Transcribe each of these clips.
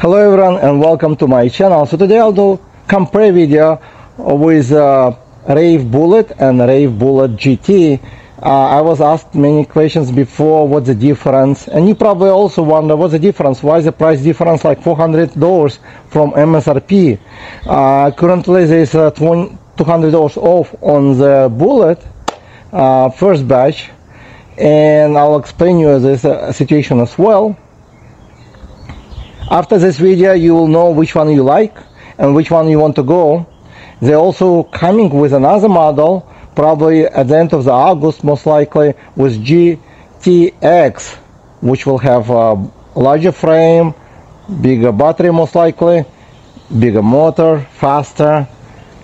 Hello everyone and welcome to my channel. So today I'll do compare video with Raev Bullet and Raev Bullet GT. I was asked many questions before what's the difference, and you probably also wonder what's the difference, why is the price difference like $400 from MSRP. Currently there is $200 off on the Bullet first batch, and I'll explain you this situation as well. After this video you will know which one you like and which one you want to go. They're also coming with another model probably at the end of the August, most likely, with GTX, which will have a larger frame, bigger battery most likely, bigger motor, faster,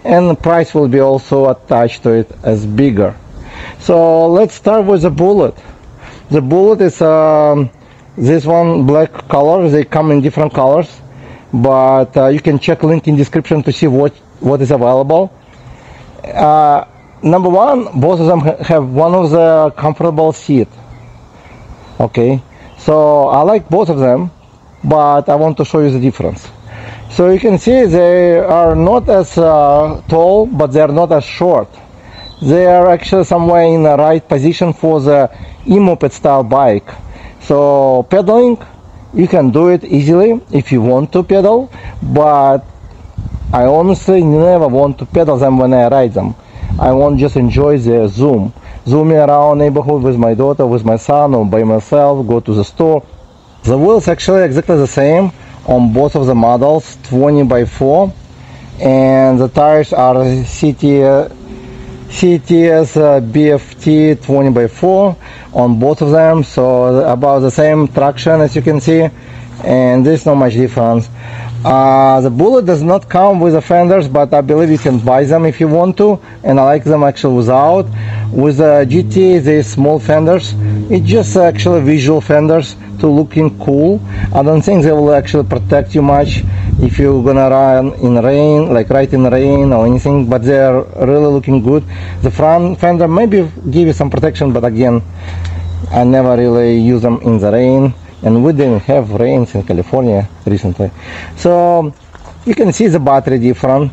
and the price will be also attached to it as bigger. So let's start with the Bullet. The Bullet is this one black color. They come in different colors, but you can check link in description to see what is available. Number one, both of them have one of the comfortable seat. Okay, so I like both of them, but I want to show you the difference. So you can see they are not as tall, but they are not as short. They are actually somewhere in the right position for the e-moped style bike. So pedaling, you can do it easily if you want to pedal, but I honestly never want to pedal them when I ride them. I want just enjoy the zooming around neighborhood with my daughter, with my son, or by myself, go to the store. The wheels actually exactly the same on both of the models, 20x4, and the tires are CTS BFT 20x4 on both of them, so about the same traction as you can see, and there's not much difference. The Bullet does not come with the fenders, but I believe you can buy them if you want to, and I like them actually without. With the GT, there's small fenders. It's just actually visual fenders to looking cool. I don't think they will actually protect you much if you're gonna run in rain, like right in rain or anything, but they're really looking good. The front fender maybe give you some protection, but again, I never really use them in the rain, and we didn't have rains in California recently. So you can see the battery different.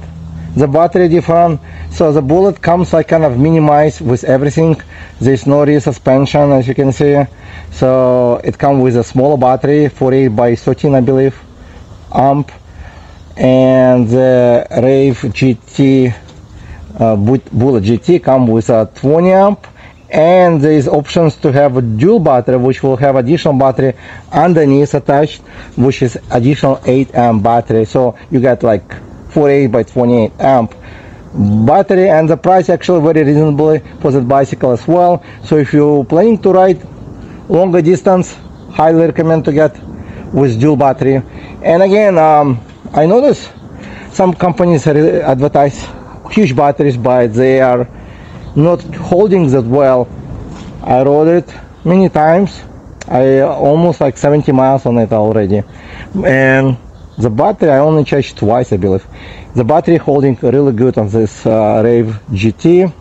So the Bullet comes like kind of minimized with everything. There's no rear suspension, as you can see. So it comes with a smaller battery, 48x13 I believe amp, and the Raev GT Bullet GT come with a 20 amp, and there is options to have a dual battery, which will have additional battery underneath attached, which is additional 8 amp battery. So you get like 48x28 amp battery, and the price actually very reasonably for that bicycle as well. So if you're planning to ride longer distance, highly recommend to get with dual battery. And again, I notice some companies advertise huge batteries, but they are not holding that well. I rode it many times. I almost like 70 miles on it already, and the battery I only charged twice I believe. The battery holding really good on this Raev GT,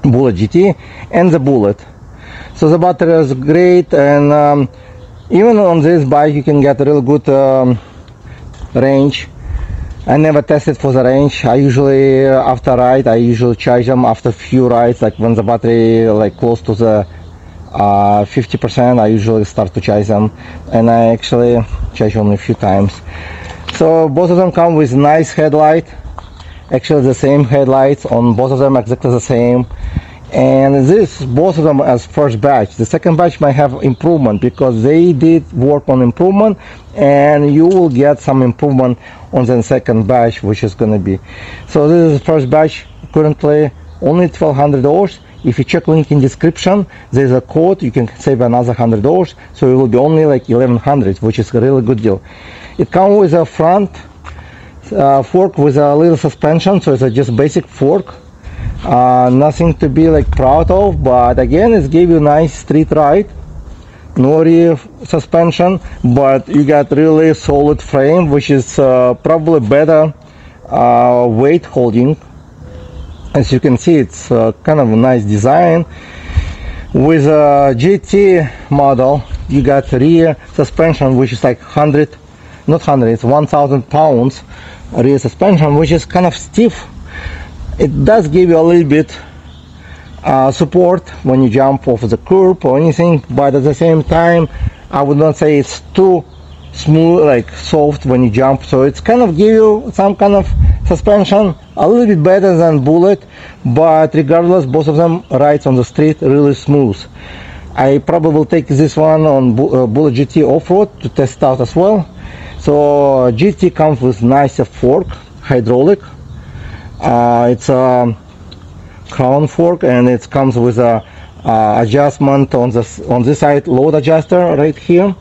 Bullet GT, and the Bullet. So the battery is great, and even on this bike you can get a really good range. I never tested for the range. I usually after ride I usually charge them after few rides, like when the battery like close to the 50%, I usually start to charge them, and I actually charge only a few times. So both of them come with nice headlight, actually the same headlights on both of them, exactly the same. And this both of them as first batch. The second batch might have improvement because they did work on improvement, and you will get some improvement on the second batch, which is going to be. So this is the first batch, currently only $1,200. If you check link in description, there's a code, you can save another $100, so it will be only like $1,100, which is a really good deal. It comes with a front fork with a little suspension, so it's a just basic fork. Nothing to be like proud of, but again, it gives you nice street ride. No rear suspension, but you got really solid frame, which is probably better weight holding. As you can see, it's kind of a nice design. With a GT model, you got rear suspension, which is like 100 not 100, it's 1000 pounds rear suspension, which is kind of stiff. It does give you a little bit support when you jump off the curb or anything, but at the same time I would not say it's too smooth, like soft when you jump. So it's kind of give you some kind of suspension a little bit better than Bullet, but regardless, both of them rides on the street really smooth. I probably will take this one on Bullet GT off-road to test out as well. So GT comes with nicer fork, hydraulic. It's a crown fork, and it comes with a adjustment on this side, load adjuster right here,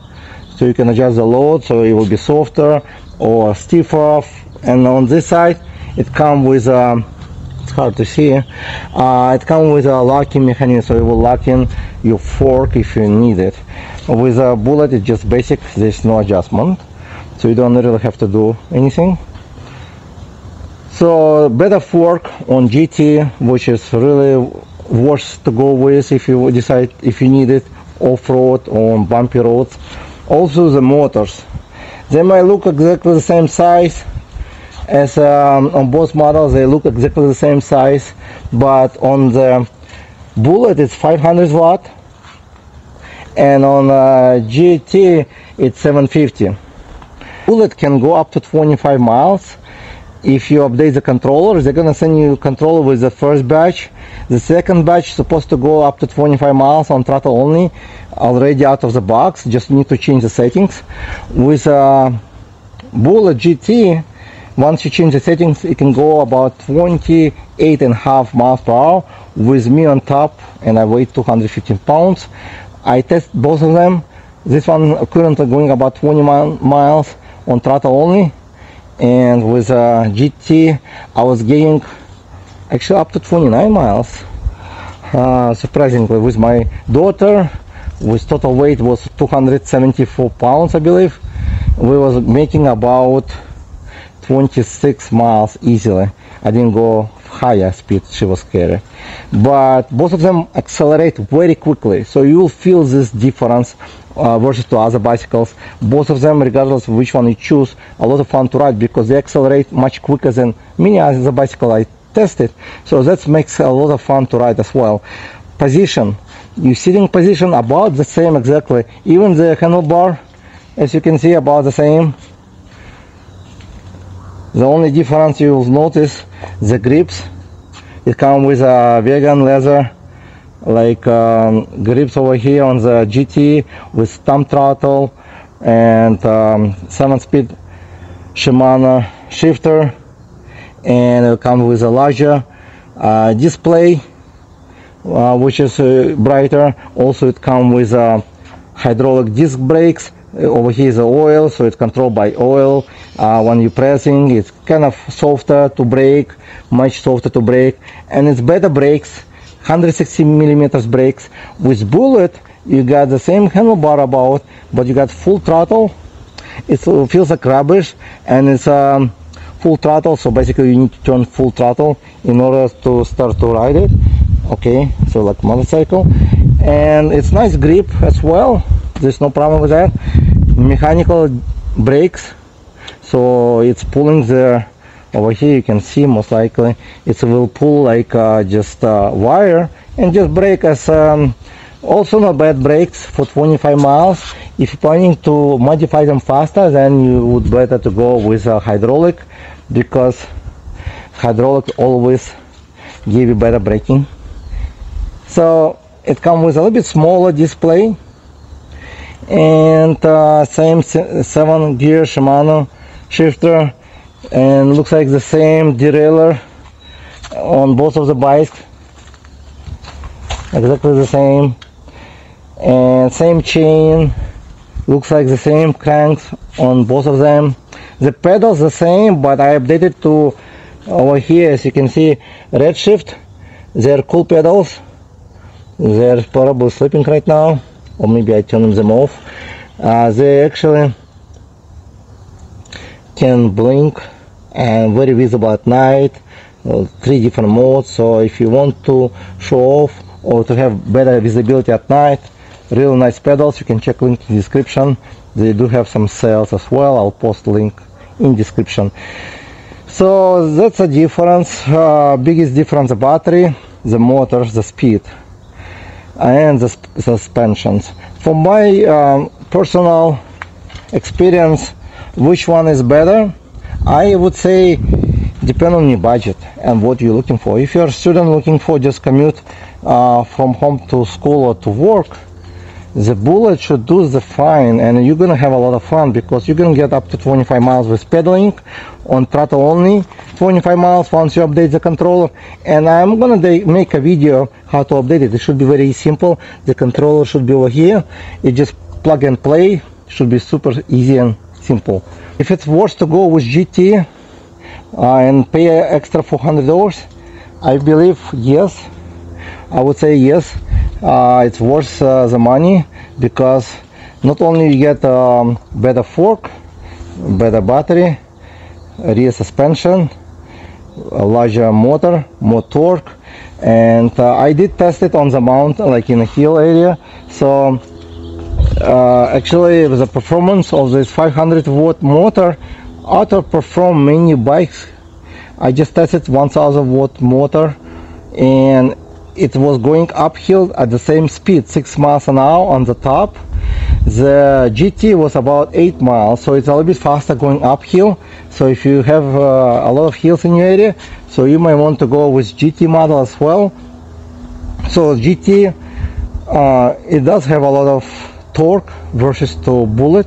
so you can adjust the load so it will be softer or stiffer. And on this side it comes with it's hard to see, it comes with a locking mechanism, so it will lock in your fork if you need it. With a Bullet it's just basic, there's no adjustment, so you don't really have to do anything. So better fork on GT, which is really worth to go with if you decide if you need it off-road or on bumpy roads. Also the motors, they might look exactly the same size as on both models, they look exactly the same size, but on the Bullet it's 500 watt and on GT it's 750. Bullet can go up to 25 miles. If you update the controller, they're gonna send you a controller with the first batch. The second batch is supposed to go up to 25 miles on throttle only, already out of the box, just need to change the settings. With Bullet GT, once you change the settings, it can go about 28.5 miles per hour with me on top, and I weigh 215 pounds. I test both of them. This one currently going about 20 miles on throttle only, and with GT I was getting actually up to 29 miles, surprisingly. With my daughter, with total weight was 274 pounds I believe, we was making about 26 miles easily. I didn't go higher speed, she was scary, but both of them accelerate very quickly, so you will feel this difference versus to other bicycles. Both of them, regardless of which one you choose, a lot of fun to ride because they accelerate much quicker than many other bicycle I tested, so that makes a lot of fun to ride as well. Position, your sitting position about the same exactly, even the handlebar, as you can see, about the same. The only difference you will notice, the grips. It comes with a vegan leather like grips over here on the GT with thumb throttle and 7-speed Shimano shifter, and it comes with a larger display which is brighter. Also it comes with hydraulic disc brakes. Over here is the oil, so it's controlled by oil. When you're pressing, it's kind of softer to brake, much softer to brake, and it's better brakes, 160 millimeters brakes. With Bullet you got the same handlebar about, but you got full throttle. It feels like rubbish, and it's full throttle, so basically you need to turn full throttle in order to start to ride it. Okay, so like motorcycle. And it's nice grip as well, there's no problem with that. Mechanical brakes, so it's pulling the, over here you can see most likely it will pull like just wire and just brake as also not bad brakes for 25 miles. If you're planning to modify them faster, then you would better to go with a hydraulic, because hydraulic always give you better braking. So it comes with a little bit smaller display, and same 7-gear Shimano shifter, and looks like the same derailleur on both of the bikes, exactly the same, and same chain, looks like the same cranks on both of them. The pedals the same, but I updated to over here, as you can see, red shift. They're cool pedals. They're probably sleeping right now, or maybe I turn them off. They actually can blink and very visible at night. 3 different modes, so if you want to show off or to have better visibility at night, really nice pedals. You can check link in the description They do have some sales as well. I'll post the link in description. So that's a difference. Biggest difference: the battery, the motors, the speed, and the suspensions. From my personal experience, which one is better? I would say depend on your budget and what you're looking for. If you're a student looking for just commute from home to school or to work, the Bullet should do the fine, and you're gonna have a lot of fun because you're gonna get up to 25 miles with pedaling on throttle only. 25 miles once you update the controller, and I'm gonna make a video how to update it. It should be very simple. The controller should be over here. You just plug and play. Should be super easy and simple. If it's worth to go with GT and pay extra $400, I believe yes. I would say yes. It's worth the money because not only you get better fork, better battery, rear suspension, a larger motor, more torque, and I did test it on the mountain, like in a hill area. So actually the performance of this 500-watt motor outperformed many bikes. I just tested 1000-watt motor, and it was going uphill at the same speed, 6 miles an hour on the top. The GT was about 8 miles, so it's a little bit faster going uphill. So if you have a lot of hills in your area, so you might want to go with GT model as well. So GT, it does have a lot of torque versus to Bullet.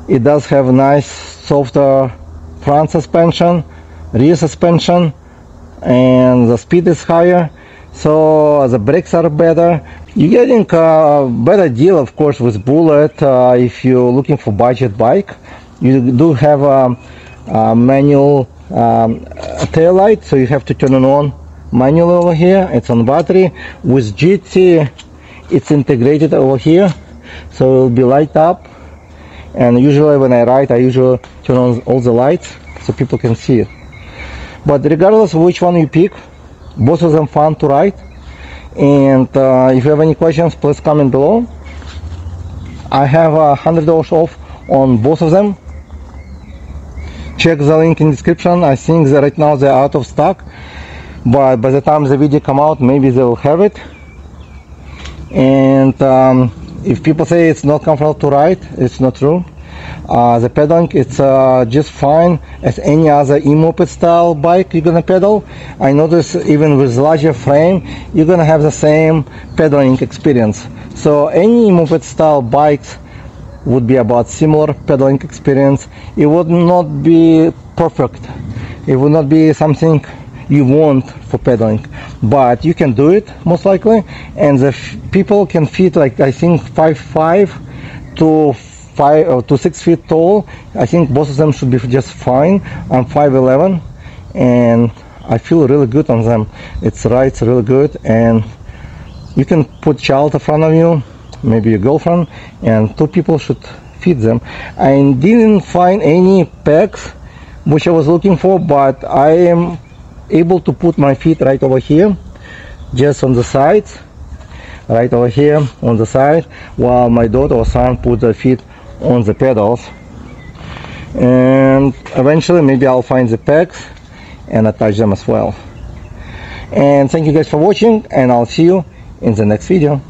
It does have a nice softer front suspension, rear suspension, and the speed is higher, so the brakes are better. You're getting a better deal, of course, with Bullet. If you're looking for budget bike, you do have a manual tail light, so you have to turn it on manually over here. It's on battery. With GT, it's integrated over here, so it will be light up. And usually when I ride, I usually turn on all the lights so people can see it. But regardless of which one you pick, both of them fun to ride. And if you have any questions, please comment below. I have $100 off on both of them. Check the link in description. I think that right now they're out of stock, but by the time the video come out, maybe they will have it. And if people say it's not comfortable to ride, it's not true. The pedaling, it's just fine as any other e-moped style bike you're gonna pedal. I notice even with larger frame, you're gonna have the same pedaling experience. So any e-moped style bikes would be about similar pedaling experience. It would not be perfect. It would not be something you want for pedaling, but you can do it most likely. And the people can fit, like, I think 5'5" to 6 feet tall. I think both of them should be just fine. I'm 5'11", and I feel really good on them. It rides really good, and you can put child in front of you, maybe your girlfriend, and 2 people should fit them. I didn't find any pegs which I was looking for, but I am able to put my feet right over here, just on the sides, right over here on the side, while my daughter or son put their feet on the pedals. And eventually maybe I'll find the pegs and attach them as well. And thank you guys for watching, and I'll see you in the next video.